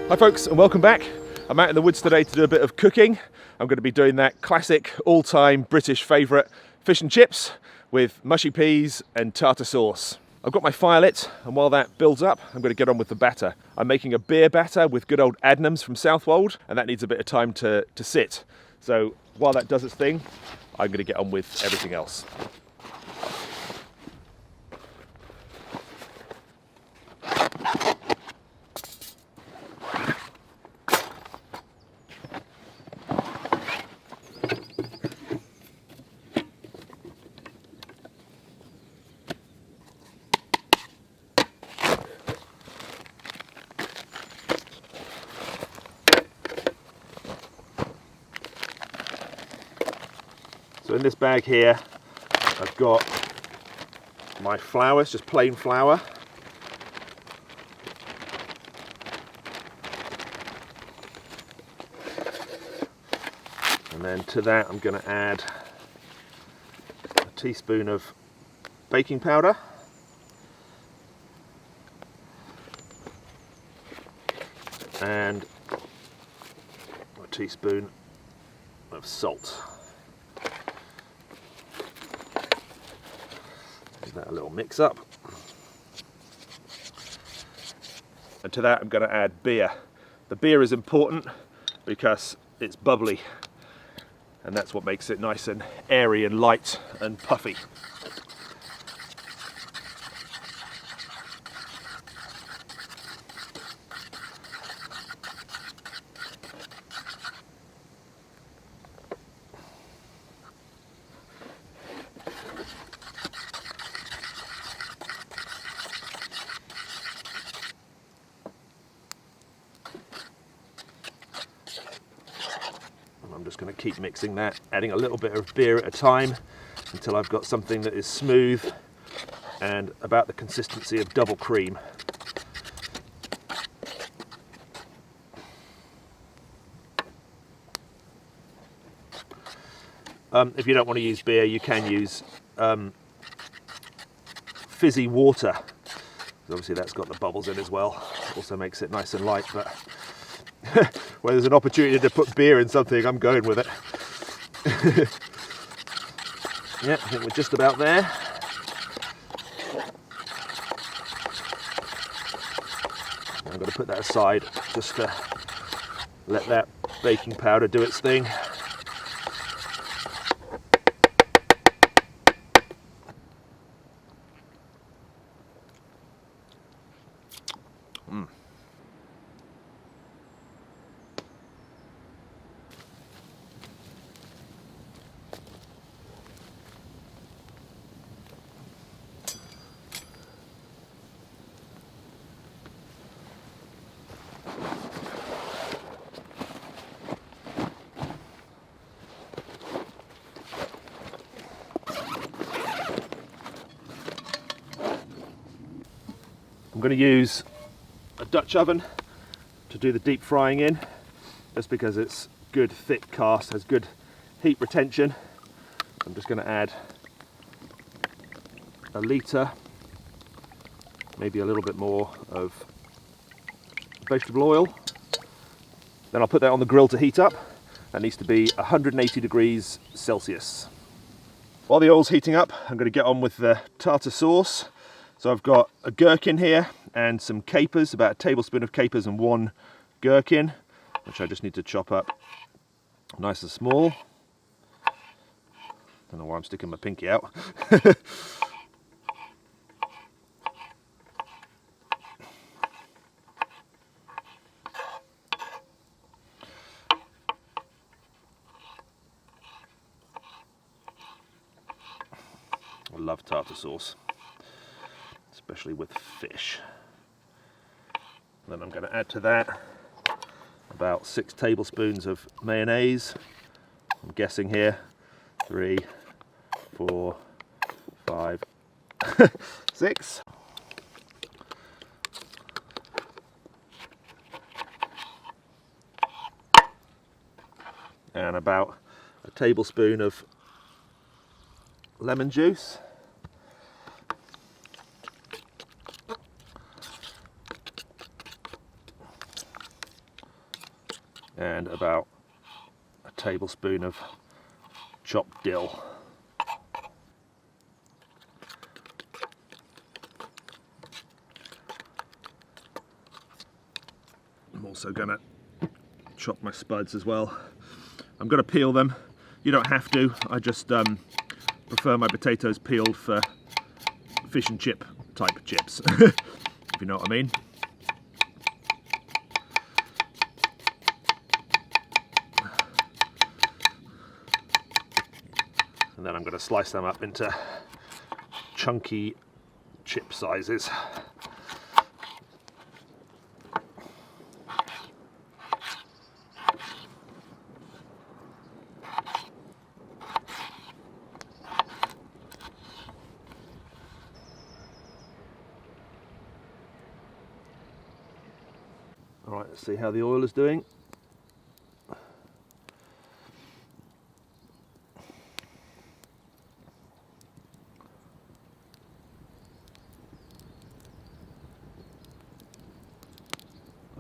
Hi folks, and welcome back. I'm out in the woods today to do a bit of cooking. I'm going to be doing that classic all-time British favourite fish and chips with mushy peas and tartar sauce. I've got my fire lit, and while that builds up, I'm going to get on with the batter. I'm making a beer batter with good old Adnams from Southwold, and that needs a bit of time to sit. So while that does its thing, I'm going to get on with everything else. So in this bag here, I've got my flour, it's just plain flour. And then to that I'm going to add a teaspoon of baking powder. And a teaspoon of salt. Give that a little mix up. And to that I'm going to add beer. The beer is important because it's bubbly, and that's what makes it nice and airy and light and puffy. I'm just going to keep mixing that, adding a little bit of beer at a time until I've got something that is smooth and about the consistency of double cream. If you don't want to use beer, you can use fizzy water. Obviously that's got the bubbles in as well, also makes it nice and light, but where there's an opportunity to put beer in something, I'm going with it. Yeah, I think we're just about there. I'm going to put that aside just to let that baking powder do its thing. I'm going to use a Dutch oven to do the deep frying in, just because it's good thick cast, has good heat retention. I'm just going to add a litre, maybe a little bit more of vegetable oil. Then I'll put that on the grill to heat up. That needs to be 180 degrees Celsius. While the oil's heating up, I'm going to get on with the tartar sauce. So I've got a gherkin here and some capers, about a tablespoon of capers and one gherkin, which I just need to chop up nice and small. Don't know why I'm sticking my pinky out. I love tartar sauce, especially with fish. Then I'm going to add to that about 6 tablespoons of mayonnaise. I'm guessing here 3, 4, 5, 6. And about a tablespoon of lemon juice. and about a tablespoon of chopped dill. I'm also going to chop my spuds as well. I'm going to peel them. You don't have to. I just prefer my potatoes peeled for fish and chip type chips, if you know what I mean. And then I'm going to slice them up into chunky chip sizes. Alright, let's see how the oil is doing.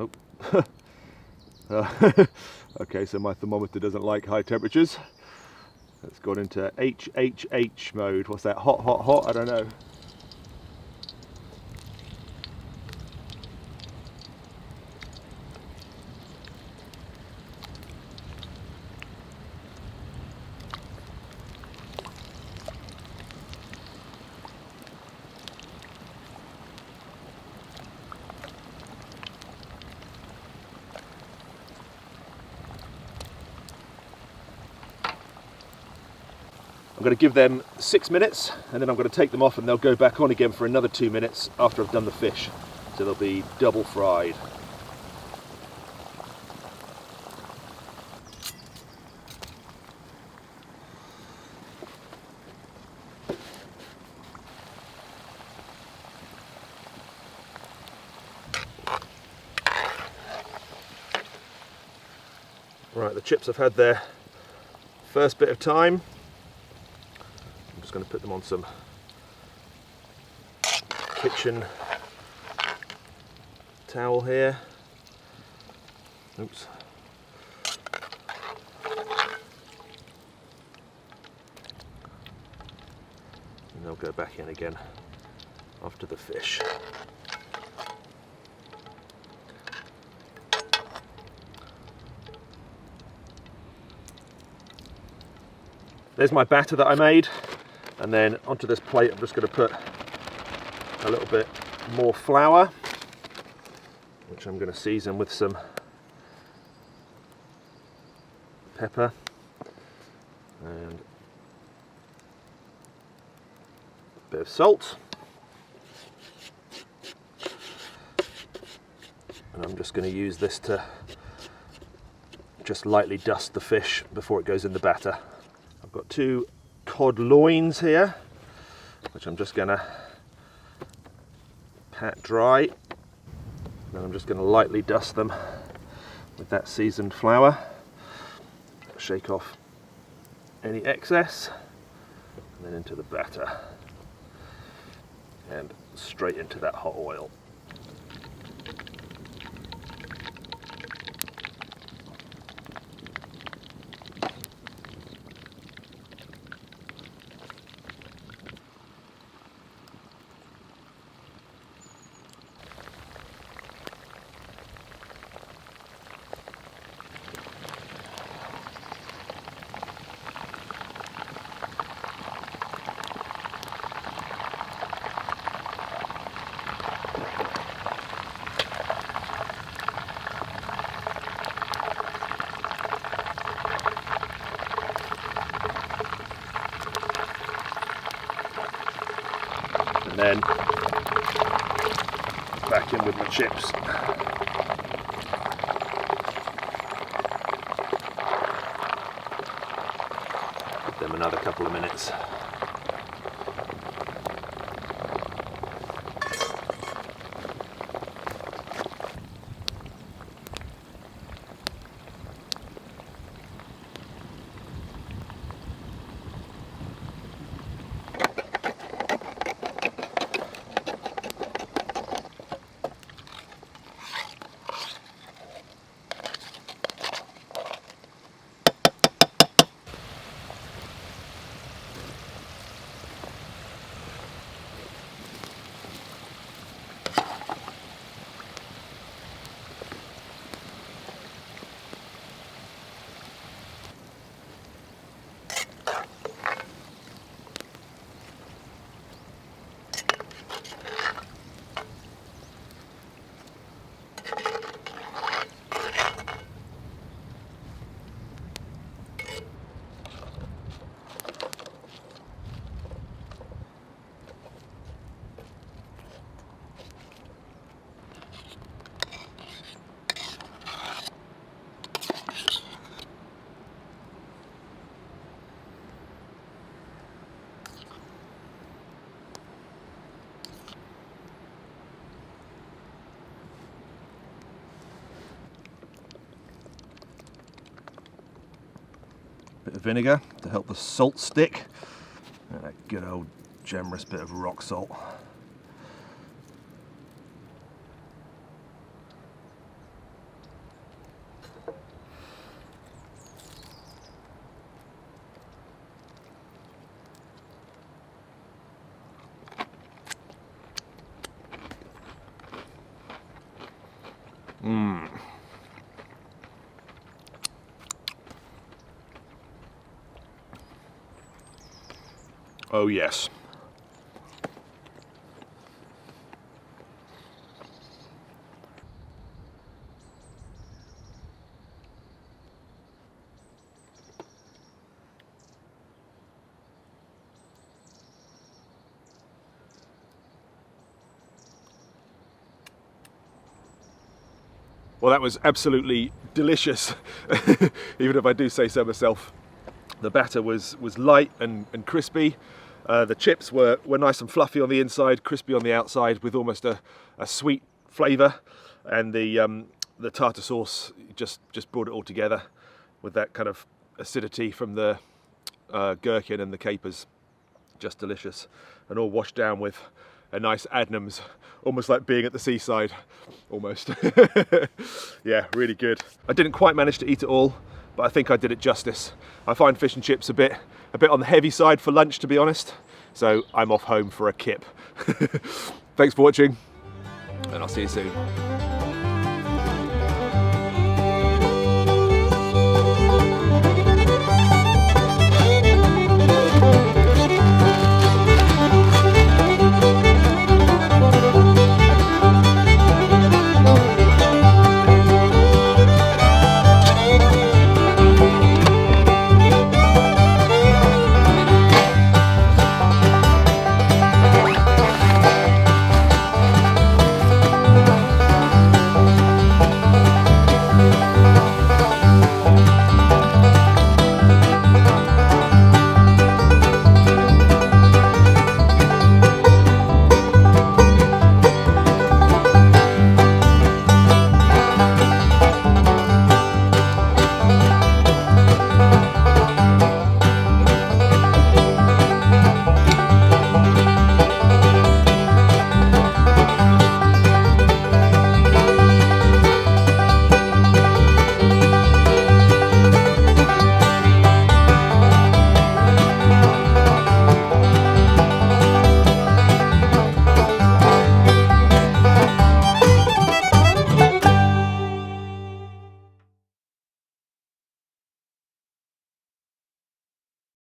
Oh. Okay, so my thermometer doesn't like high temperatures. It's gone into HHH mode. What's that? Hot, hot, hot? I don't know. I'm going to give them 6 minutes and then I'm going to take them off and they'll go back on again for another 2 minutes after I've done the fish. So they'll be double fried. Right, the chips have had their first bit of time. I'm just going to put them on some kitchen towel here. Oops. And they'll go back in again after the fish. There's my batter that I made, and then onto this plate I'm just going to put a little bit more flour, which I'm going to season with some pepper and a bit of salt, and I'm just going to use this to just lightly dust the fish before it goes in the batter. I've got 2 cod loins here, which I'm just going to pat dry. Then I'm just going to lightly dust them with that seasoned flour. Shake off any excess, and then into the batter, and straight into that hot oil. And then back in with my chips. Give them another couple of minutes. bit of vinegar to help the salt stick, and a good old generous bit of rock salt. Oh yes. Well, that was absolutely delicious, even if I do say so myself. The batter was light and crispy. The chips were nice and fluffy on the inside, crispy on the outside, with almost a sweet flavour. And the tartar sauce just brought it all together with that kind of acidity from the gherkin and the capers. Just delicious, and all washed down with a nice Adnams, almost like being at the seaside, almost. Yeah, really good. I didn't quite manage to eat it all, but I think I did it justice. I find fish and chips a bit on the heavy side for lunch, to be honest, so I'm off home for a kip. Thanks for watching, and I'll see you soon.